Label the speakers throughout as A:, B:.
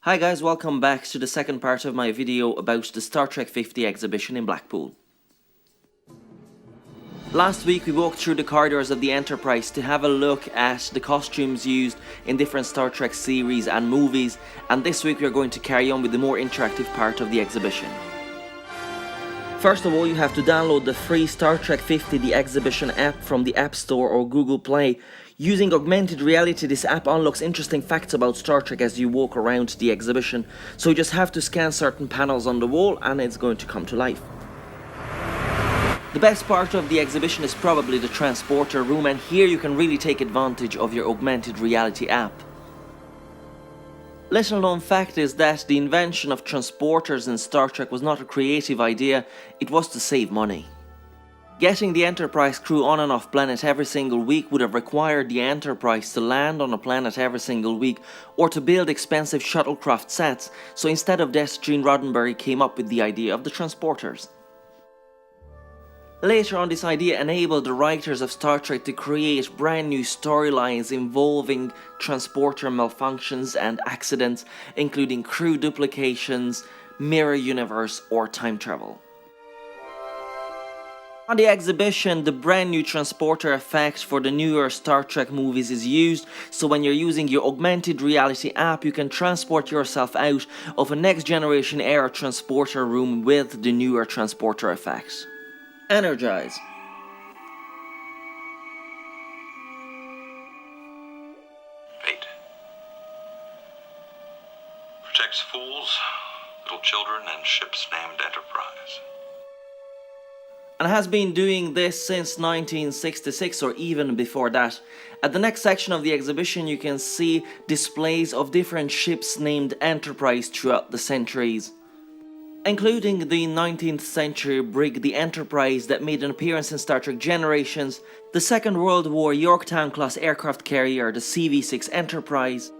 A: Hi guys, welcome back to the second part of my video about the Star Trek 50 exhibition in Blackpool. Last week we walked through the corridors of the Enterprise to have a look at the costumes used in different Star Trek series and movies, and this week we are going to carry on with the more interactive part of the exhibition. First of all, you have to download the free Star Trek 50 The Exhibition app from the App Store or Google Play. Using augmented reality, this app unlocks interesting facts about Star Trek as you walk around the exhibition, so you just have to scan certain panels on the wall and it's going to come to life. The best part of the exhibition is probably the transporter room, and here you can really take advantage of your augmented reality app. Little known fact is that the invention of transporters in Star Trek was not a creative idea, it was to save money. Getting the Enterprise crew on and off planet every single week would have required the Enterprise to land on a planet every single week or to build expensive shuttlecraft sets, so instead of that, Gene Roddenberry came up with the idea of the transporters. Later on, this idea enabled the writers of Star Trek to create brand new storylines involving transporter malfunctions and accidents, including crew duplications, mirror universe or time travel. On the exhibition, the brand new transporter effect for the newer Star Trek movies is used, so when you're using your augmented reality app, you can transport yourself out of a next generation era transporter room with the newer transporter effect. Energize.
B: Fate protects fools, little children, and ships named Enterprise.
A: And has been doing this since 1966 or even before that. At the next section of the exhibition, you can see displays of different ships named Enterprise throughout the centuries, including the 19th century brig the Enterprise that made an appearance in Star Trek Generations, the Second World War Yorktown-class aircraft carrier the CV-6 Enterprise,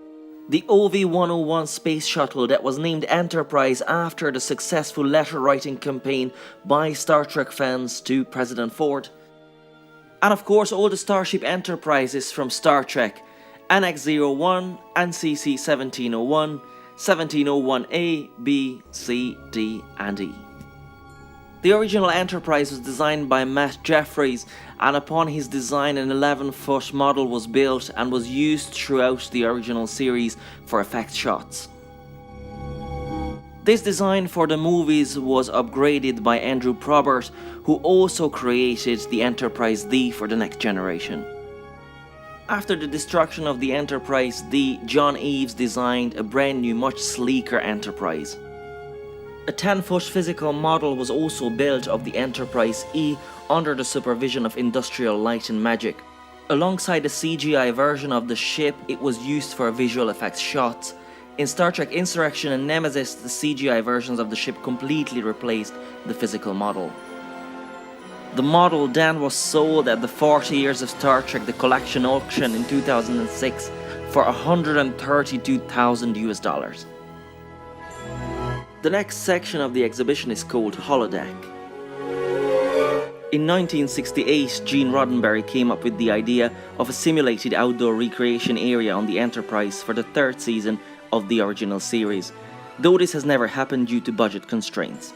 A: the OV-101 space shuttle that was named Enterprise after the successful letter-writing campaign by Star Trek fans to President Ford, and of course all the Starship Enterprises from Star Trek, NX-01, NCC 1701, 1701A, B, C, D, and E. The original Enterprise was designed by Matt Jeffries, and upon his design an 11-foot model was built and was used throughout the original series for effect shots. This design for the movies was upgraded by Andrew Probert, who also created the Enterprise D for the next generation. After the destruction of the Enterprise D, John Eaves designed a brand new, much sleeker Enterprise. A 10-foot physical model was also built of the Enterprise E under the supervision of Industrial Light and Magic. Alongside a CGI version of the ship, it was used for visual effects shots. In Star Trek Insurrection and Nemesis, the CGI versions of the ship completely replaced the physical model. The model then was sold at the 40 Years of Star Trek The Collection auction in 2006 for $132,000. The next section of the exhibition is called Holodeck. In 1968, Gene Roddenberry came up with the idea of a simulated outdoor recreation area on the Enterprise for the third season of the original series, though this has never happened due to budget constraints.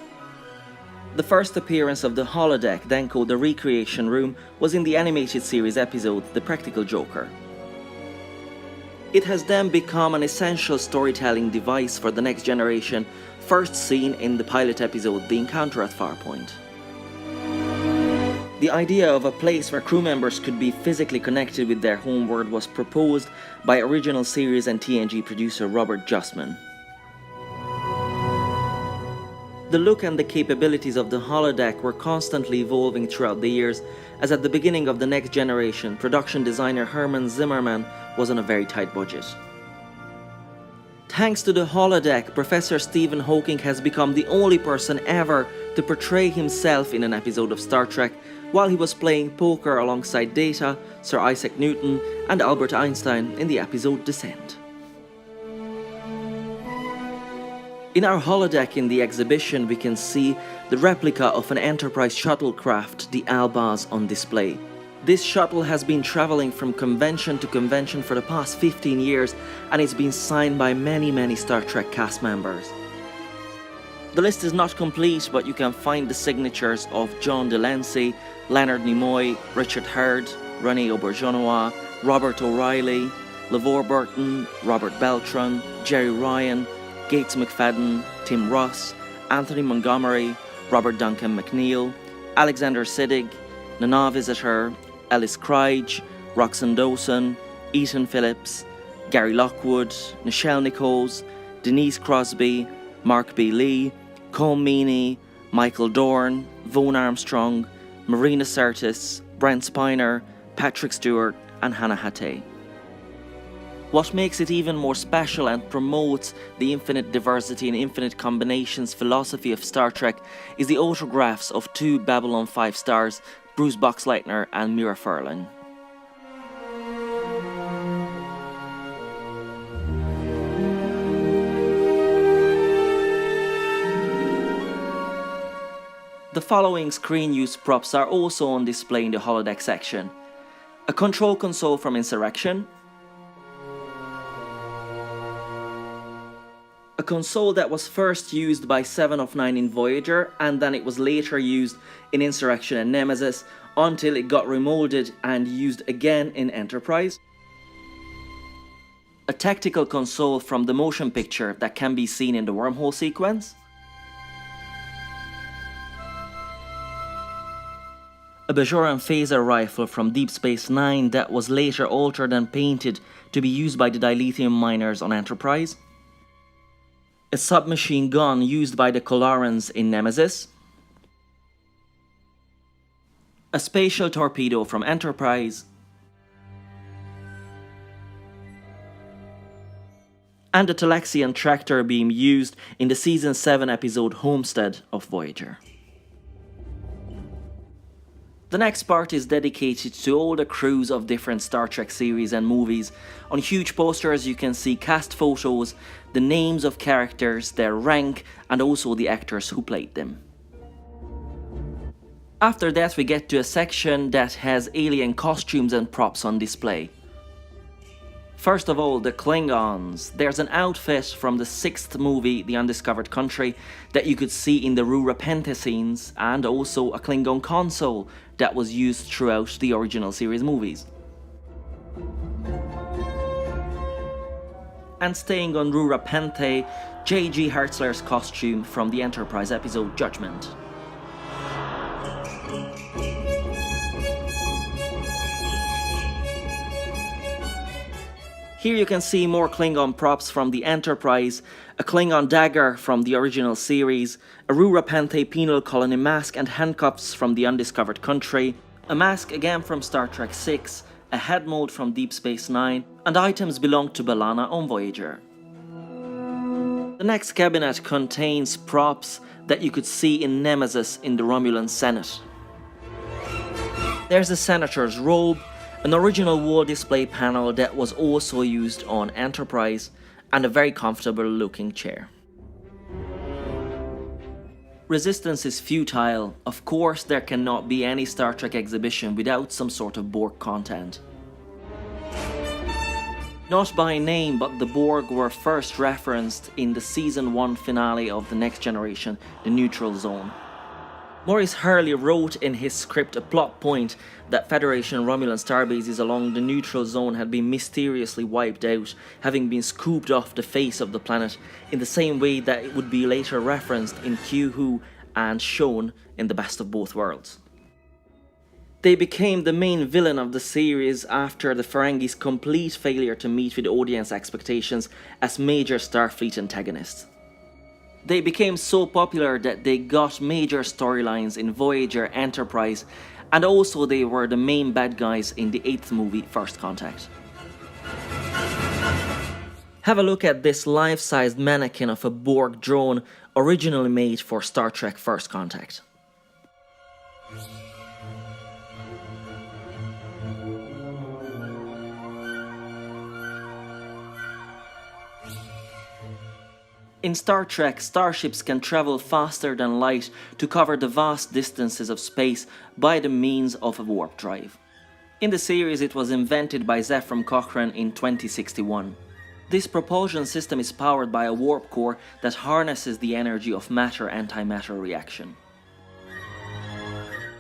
A: The first appearance of the Holodeck, then called the Recreation Room, was in the animated series episode The Practical Joker. It has then become an essential storytelling device for the next generation, first seen in the pilot episode The Encounter at Farpoint. The idea of a place where crew members could be physically connected with their homeworld was proposed by original series and TNG producer Robert Justman. The look and the capabilities of the holodeck were constantly evolving throughout the years, as at the beginning of the next generation, production designer Herman Zimmerman was on a very tight budget. Thanks to the holodeck, Professor Stephen Hawking has become the only person ever to portray himself in an episode of Star Trek, while he was playing poker alongside Data, Sir Isaac Newton, and Albert Einstein in the episode Descent. In our holodeck in the exhibition, we can see the replica of an Enterprise shuttlecraft, the Albaz, on display. This shuttle has been travelling from convention to convention for the past 15 years, and it's been signed by many Star Trek cast members. The list is not complete, but you can find the signatures of John Delancey, Leonard Nimoy, Richard Hurd, René Auberjonois, Robert O'Reilly, LeVar Burton, Robert Beltran, Jerry Ryan, Gates McFadden, Tim Russ, Anthony Montgomery, Robert Duncan McNeil, Alexander Siddig, Nana Visitor, Ellis Craig, Roxanne Dawson, Ethan Phillips, Gary Lockwood, Nichelle Nichols, Denise Crosby, Mark B. Lee, Colm Meaney, Michael Dorn, Vaughn Armstrong, Marina Sirtis, Brent Spiner, Patrick Stewart, and Hannah Hattay. What makes it even more special and promotes the infinite diversity and infinite combinations philosophy of Star Trek is the autographs of two Babylon 5 stars, Bruce Boxleitner and Mira Furlan. The following screen use props are also on display in the holodeck section. A control console from Insurrection, a console that was first used by 7 of 9 in Voyager, and then it was later used in Insurrection and Nemesis until it got remolded and used again in Enterprise. A tactical console from the motion picture that can be seen in the wormhole sequence. A Bajoran phaser rifle from Deep Space Nine that was later altered and painted to be used by the dilithium miners on Enterprise. A submachine gun used by the Colorans in Nemesis. A spatial torpedo from Enterprise. And a Telexian tractor beam used in the Season 7 episode Homestead of Voyager. The next part is dedicated to all the crews of different Star Trek series and movies. On huge posters you can see cast photos, the names of characters, their rank, and also the actors who played them. After that we get to a section that has alien costumes and props on display. First of all, the Klingons. There's an outfit from the 6th movie, The Undiscovered Country, that you could see in the Rura Penthe scenes, and also a Klingon console that was used throughout the original series movies. And staying on Rura Penthe, J.G. Hertzler's costume from the Enterprise episode Judgment. Here you can see more Klingon props from the Enterprise, a Klingon dagger from the original series, a Rura Penthe penal colony mask and handcuffs from the Undiscovered Country, a mask again from Star Trek VI, a head mold from Deep Space Nine, and items belong to B'Elanna on Voyager. The next cabinet contains props that you could see in Nemesis in the Romulan Senate. There's the Senator's robe, an original wall display panel that was also used on Enterprise, and a very comfortable looking chair. Resistance is futile. Of course there cannot be any Star Trek exhibition without some sort of Borg content. Not by name, but the Borg were first referenced in the Season 1 finale of The Next Generation, The Neutral Zone. Maurice Hurley wrote in his script a plot point that Federation Romulan starbases along the neutral zone had been mysteriously wiped out, having been scooped off the face of the planet, in the same way that it would be later referenced in Q-Who and shown in The Best of Both Worlds. They became the main villain of the series after the Ferengis' complete failure to meet with audience expectations as major Starfleet antagonists. They became so popular that they got major storylines in Voyager, Enterprise, and also they were the main bad guys in the 8th movie, First Contact. Have a look at this life-sized mannequin of a Borg drone originally made for Star Trek First Contact. In Star Trek, starships can travel faster than light to cover the vast distances of space by the means of a warp drive. In the series, it was invented by Zephram Cochrane in 2061. This propulsion system is powered by a warp core that harnesses the energy of matter-antimatter reaction.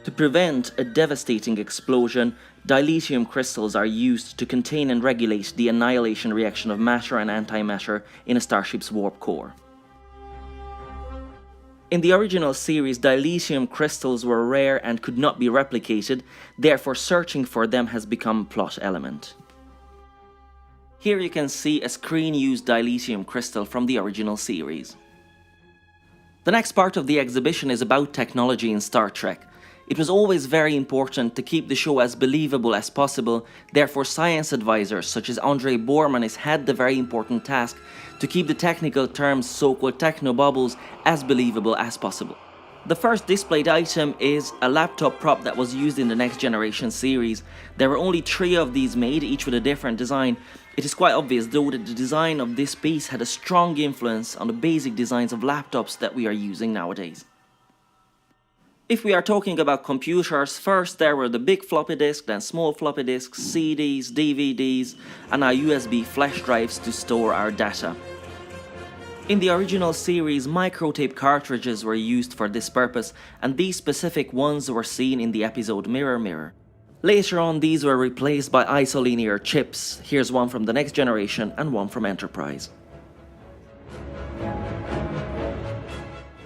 A: To prevent a devastating explosion, dilithium crystals are used to contain and regulate the annihilation reaction of matter and antimatter in a starship's warp core. In the original series, dilithium crystals were rare and could not be replicated, therefore searching for them has become a plot element. Here you can see a screen-used dilithium crystal from the original series. The next part of the exhibition is about technology in Star Trek. It was always very important to keep the show as believable as possible, therefore science advisors such as Andrei Borman had the very important task to keep the technical terms, so-called technobubbles, as believable as possible. The first displayed item is a laptop prop that was used in the Next Generation series. There were only 3 of these made, each with a different design. It is quite obvious though that the design of this piece had a strong influence on the basic designs of laptops that we are using nowadays. If we are talking about computers, first there were the big floppy disk, then small floppy disks, CDs, DVDs, and now USB flash drives to store our data. In the original series, microtape cartridges were used for this purpose, and these specific ones were seen in the episode Mirror Mirror. Later on, these were replaced by isolinear chips. Here's one from the Next Generation and one from Enterprise.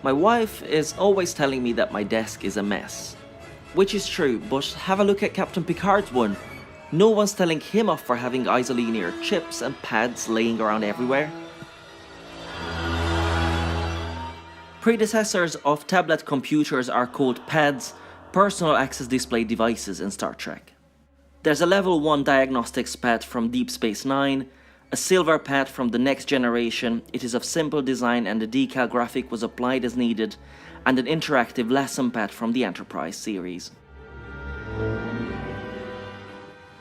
A: My wife is always telling me that my desk is a mess. Which is true, but have a look at Captain Picard's one. No one's telling him off for having isolinear chips and pads laying around everywhere. Predecessors of tablet computers are called PADs, Personal Access Display Devices in Star Trek. There's a level 1 diagnostics pad from Deep Space Nine, a silver pad from the Next Generation. It is of simple design and the decal graphic was applied as needed, and an interactive lesson pad from the Enterprise series.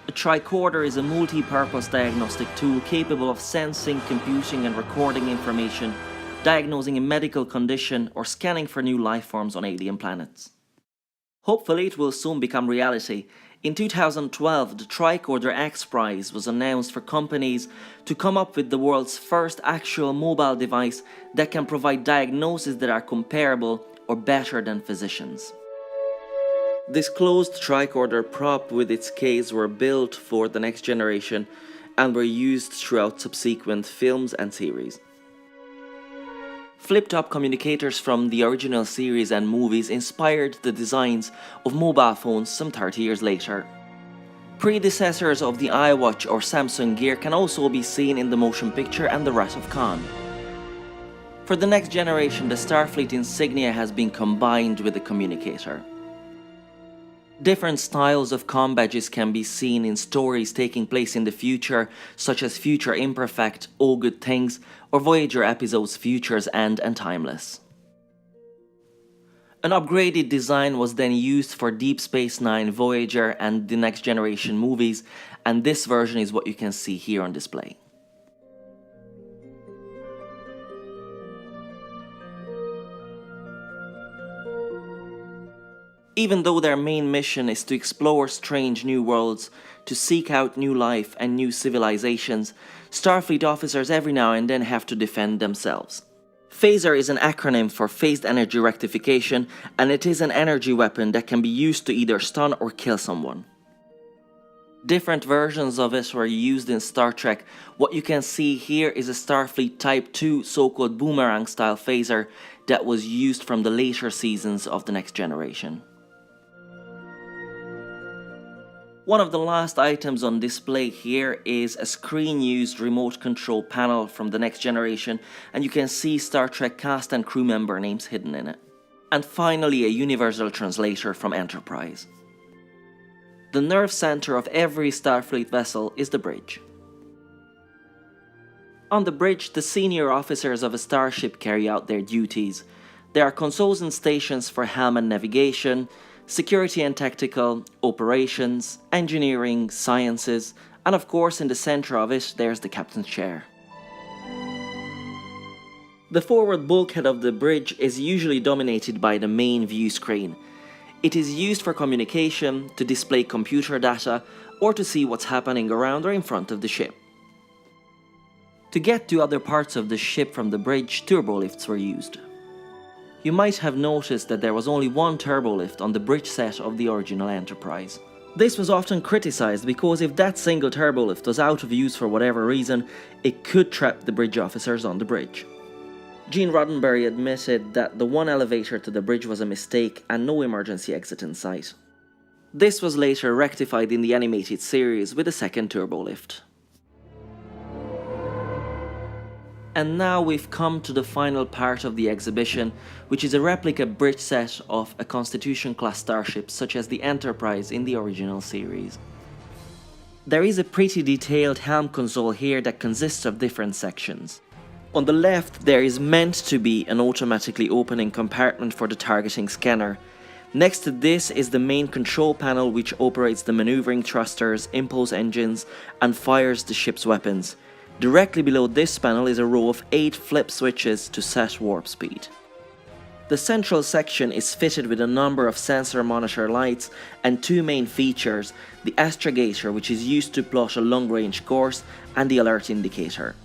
A: A tricorder is a multi-purpose diagnostic tool capable of sensing, computing and recording information, diagnosing a medical condition or scanning for new life forms on alien planets. Hopefully it will soon become reality. In 2012, the Tricorder X Prize was announced for companies to come up with the world's first actual mobile device that can provide diagnoses that are comparable or better than physicians. This closed tricorder prop with its case were built for the Next Generation and were used throughout subsequent films and series. Flip-top communicators from the original series and movies inspired the designs of mobile phones some 30 years later. Predecessors of the iWatch or Samsung Gear can also be seen in the motion picture and the Wrath of Khan. For the Next Generation, the Starfleet insignia has been combined with the communicator. Different styles of comm badges can be seen in stories taking place in the future, such as Future Imperfect, All Good Things, or Voyager episodes Futures End and Timeless. An upgraded design was then used for Deep Space Nine, Voyager and the Next Generation movies, and this version is what you can see here on display. Even though their main mission is to explore strange new worlds, to seek out new life and new civilizations, Starfleet officers every now and then have to defend themselves. Phaser is an acronym for Phased Energy Rectification, and it is an energy weapon that can be used to either stun or kill someone. Different versions of it were used in Star Trek. What you can see here is a Starfleet Type 2 so-called boomerang style phaser that was used from the later seasons of the Next Generation. One of the last items on display here is a screen-used remote control panel from the Next Generation, and you can see Star Trek cast and crew member names hidden in it. And finally, a universal translator from Enterprise. The nerve center of every Starfleet vessel is the bridge. On the bridge, the senior officers of a starship carry out their duties. There are consoles and stations for helm and navigation, security and tactical, operations, engineering, sciences, and of course in the center of it there's the captain's chair. The forward bulkhead of the bridge is usually dominated by the main view screen. It is used for communication, to display computer data, or to see what's happening around or in front of the ship. To get to other parts of the ship from the bridge, turbolifts were used. You might have noticed that there was only one turbolift on the bridge set of the original Enterprise. This was often criticized because if that single turbolift was out of use for whatever reason, it could trap the bridge officers on the bridge. Gene Roddenberry admitted that the one elevator to the bridge was a mistake and no emergency exit in sight. This was later rectified in the animated series with a second turbolift. And now we've come to the final part of the exhibition, which is a replica bridge set of a Constitution-class starship such as the Enterprise in the original series. There is a pretty detailed helm console here that consists of different sections. On the left there is meant to be an automatically opening compartment for the targeting scanner. Next to this is the main control panel which operates the maneuvering thrusters, impulse engines and fires the ship's weapons. Directly below this panel is a row of 8 flip switches to set warp speed. The central section is fitted with a number of sensor monitor lights and 2 main features, the astrogator which is used to plot a long-range course and the alert indicator.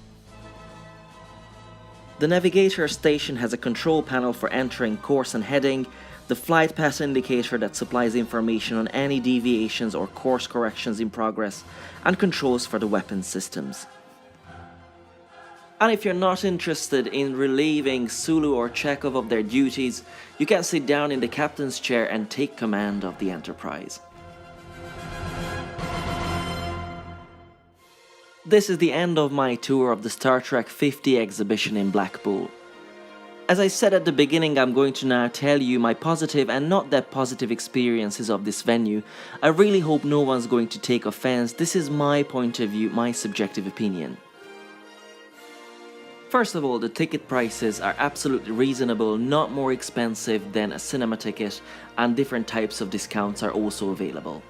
A: The Navigator Station has a control panel for entering course and heading, the flight path indicator that supplies information on any deviations or course corrections in progress, and controls for the weapons systems. And if you're not interested in relieving Sulu or Chekhov of their duties, you can sit down in the captain's chair and take command of the Enterprise. This is the end of my tour of the Star Trek 50 exhibition in Blackpool. As I said at the beginning, I'm going to now tell you my positive and not that positive experiences of this venue. I really hope no one's going to take offense. This is my point of view, my subjective opinion. First of all, the ticket prices are absolutely reasonable, not more expensive than a cinema ticket, and different types of discounts are also available.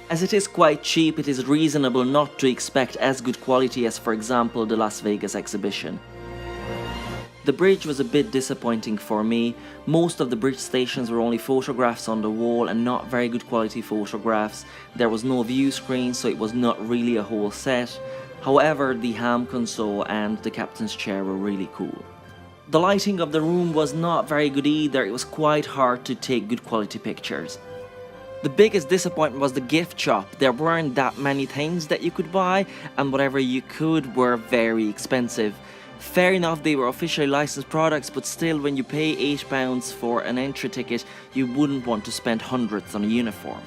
A: As it is quite cheap, it is reasonable not to expect as good quality as, for example, the Las Vegas exhibition. The bridge was a bit disappointing for me. Most of the bridge stations were only photographs on the wall and not very good quality photographs. There was no view screen, so it was not really a whole set. However, the helm console and the captain's chair were really cool. The lighting of the room was not very good either. It was quite hard to take good quality pictures. The biggest disappointment was the gift shop. There weren't that many things that you could buy, and whatever you could were very expensive. Fair enough, they were officially licensed products, but still, when you pay £8 for an entry ticket, you wouldn't want to spend hundreds on a uniform.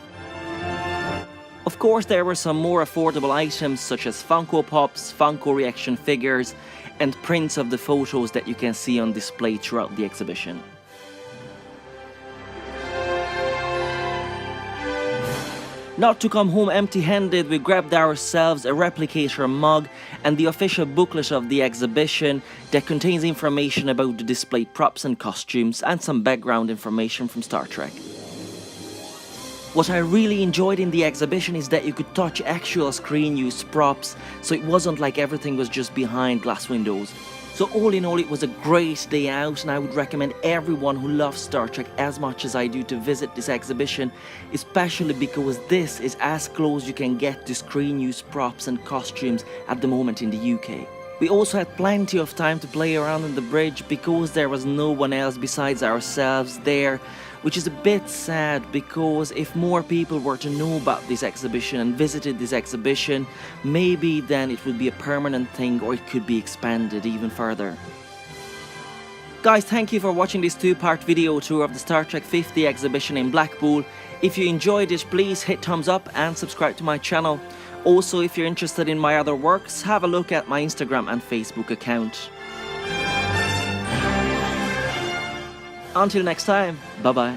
A: Of course, there were some more affordable items such as Funko Pops, Funko reaction figures, and prints of the photos that you can see on display throughout the exhibition. Not to come home empty-handed, we grabbed ourselves a replicator mug and the official booklet of the exhibition that contains information about the displayed props and costumes and some background information from Star Trek. What I really enjoyed in the exhibition is that you could touch actual screen-used props, so it wasn't like everything was just behind glass windows. So all in all, it was a great day out, and I would recommend everyone who loves Star Trek as much as I do to visit this exhibition, especially because this is as close you can get to screen-used props and costumes at the moment in the UK. We also had plenty of time to play around on the bridge because there was no one else besides ourselves there, which is a bit sad because if more people were to know about this exhibition and visited this exhibition, maybe then it would be a permanent thing or it could be expanded even further. Guys, thank you for watching this 2-part video tour of the Star Trek 50 exhibition in Blackpool. If you enjoyed it, please hit thumbs up and subscribe to my channel. Also, if you're interested in my other works, have a look at my Instagram and Facebook account. Until next time, bye bye.